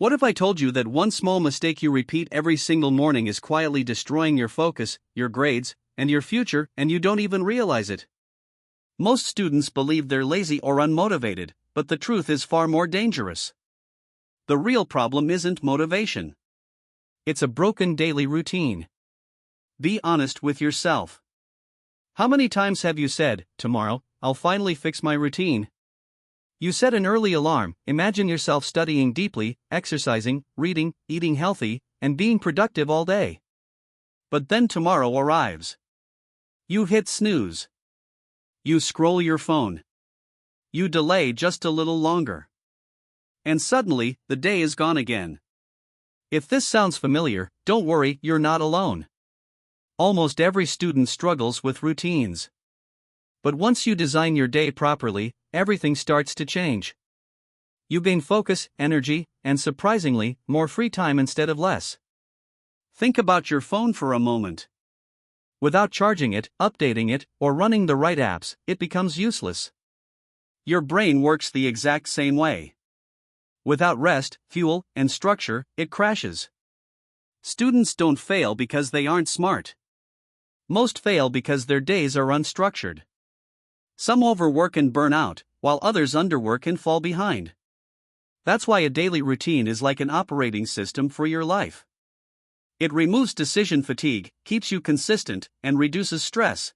What if I told you that one small mistake you repeat every single morning is quietly destroying your focus, your grades, and your future, and you don't even realize it? Most students believe they're lazy or unmotivated, but the truth is far more dangerous. The real problem isn't motivation. It's a broken daily routine. Be honest with yourself. How many times have you said, "Tomorrow, I'll finally fix my routine"? You set an early alarm, imagine yourself studying deeply, exercising, reading, eating healthy, and being productive all day. But then tomorrow arrives. You hit snooze. You scroll your phone. You delay just a little longer. And suddenly, the day is gone again. If this sounds familiar, don't worry, you're not alone. Almost every student struggles with routines. But once you design your day properly, everything starts to change. You gain focus, energy, and surprisingly, more free time instead of less. Think about your phone for a moment. Without charging it, updating it, or running the right apps, it becomes useless. Your brain works the exact same way. Without rest, fuel, and structure, it crashes. Students don't fail because they aren't smart. Most fail because their days are unstructured. Some overwork and burn out, while others underwork and fall behind. That's why a daily routine is like an operating system for your life. It removes decision fatigue, keeps you consistent, and reduces stress.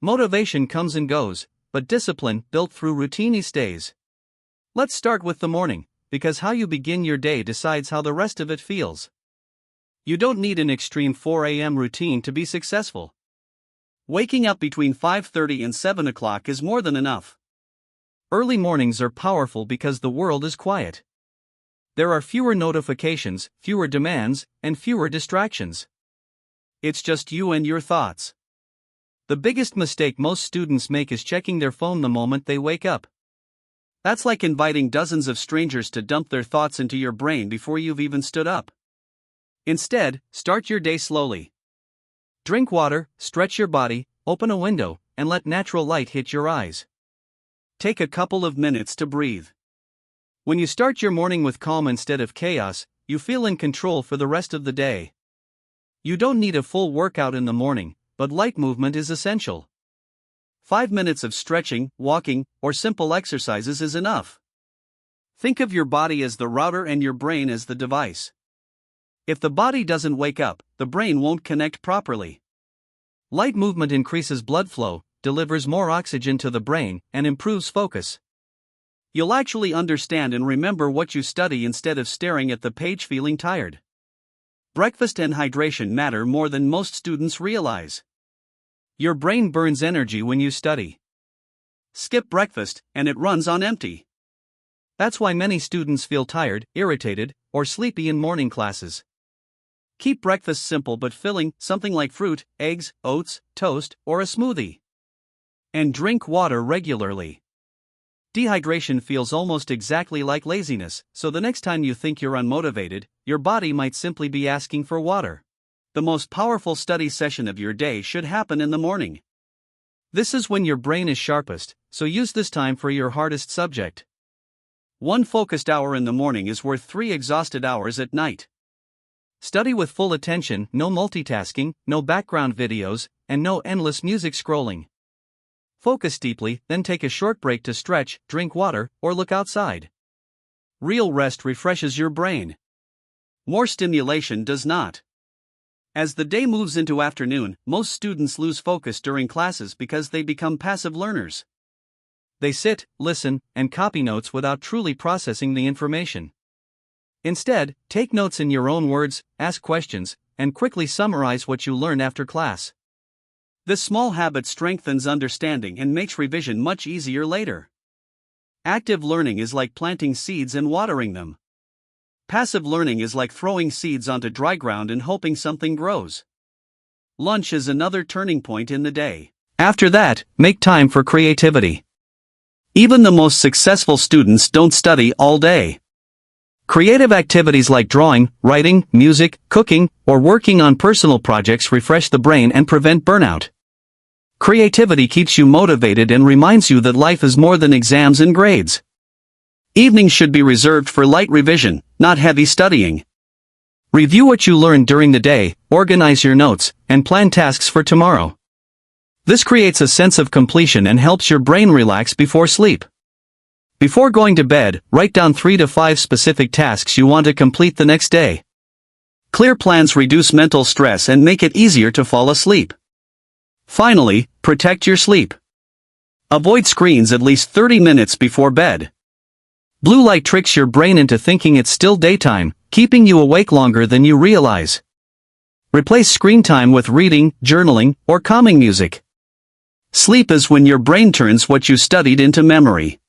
Motivation comes and goes, but discipline, built through routine, stays. Let's start with the morning, because how you begin your day decides how the rest of it feels. You don't need an extreme 4 a.m. routine to be successful. Waking up between 5:30 and 7 o'clock is more than enough. Early mornings are powerful because the world is quiet. There are fewer notifications, fewer demands, and fewer distractions. It's just you and your thoughts. The biggest mistake most students make is checking their phone the moment they wake up. That's like inviting dozens of strangers to dump their thoughts into your brain before you've even stood up. Instead, start your day slowly. Drink water, stretch your body, open a window, and let natural light hit your eyes. Take a couple of minutes to breathe. When you start your morning with calm instead of chaos, you feel in control for the rest of the day. You don't need a full workout in the morning, but light movement is essential. 5 minutes of stretching, walking, or simple exercises is enough. Think of your body as the router and your brain as the device. If the body doesn't wake up, the brain won't connect properly. Light movement increases blood flow, delivers more oxygen to the brain, and improves focus. You'll actually understand and remember what you study instead of staring at the page feeling tired. Breakfast and hydration matter more than most students realize. Your brain burns energy when you study. Skip breakfast, and it runs on empty. That's why many students feel tired, irritated, or sleepy in morning classes. Keep breakfast simple but filling, something like fruit, eggs, oats, toast, or a smoothie. And drink water regularly. Dehydration feels almost exactly like laziness, so the next time you think you're unmotivated, your body might simply be asking for water. The most powerful study session of your day should happen in the morning. This is when your brain is sharpest, so use this time for your hardest subject. 1 focused hour in the morning is worth 3 exhausted hours at night. Study with full attention, no multitasking, no background videos, and no endless music scrolling. Focus deeply, then take a short break to stretch, drink water, or look outside. Real rest refreshes your brain. More stimulation does not. As the day moves into afternoon, most students lose focus during classes because they become passive learners. They sit, listen, and copy notes without truly processing the information. Instead, take notes in your own words, ask questions, and quickly summarize what you learn after class. This small habit strengthens understanding and makes revision much easier later. Active learning is like planting seeds and watering them. Passive learning is like throwing seeds onto dry ground and hoping something grows. Lunch is another turning point in the day. After that, make time for creativity. Even the most successful students don't study all day. Creative activities like drawing, writing, music, cooking, or working on personal projects refresh the brain and prevent burnout. Creativity keeps you motivated and reminds you that life is more than exams and grades. Evenings should be reserved for light revision, not heavy studying. Review what you learned during the day, organize your notes, and plan tasks for tomorrow. This creates a sense of completion and helps your brain relax before sleep. Before going to bed, write down 3 to 5 specific tasks you want to complete the next day. Clear plans reduce mental stress and make it easier to fall asleep. Finally, protect your sleep. Avoid screens at least 30 minutes before bed. Blue light tricks your brain into thinking it's still daytime, keeping you awake longer than you realize. Replace screen time with reading, journaling, or calming music. Sleep is when your brain turns what you studied into memory.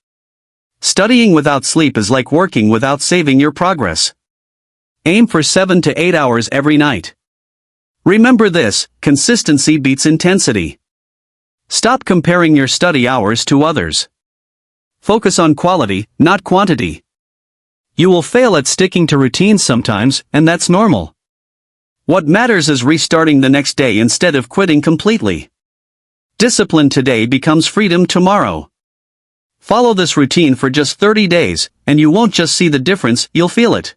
Studying without sleep is like working without saving your progress. Aim for 7 to 8 hours every night. Remember this: consistency beats intensity. Stop comparing your study hours to others. Focus on quality, not quantity. You will fail at sticking to routines sometimes, and that's normal. What matters is restarting the next day instead of quitting completely. Discipline today becomes freedom tomorrow. Follow this routine for just 30 days, and you won't just see the difference, you'll feel it.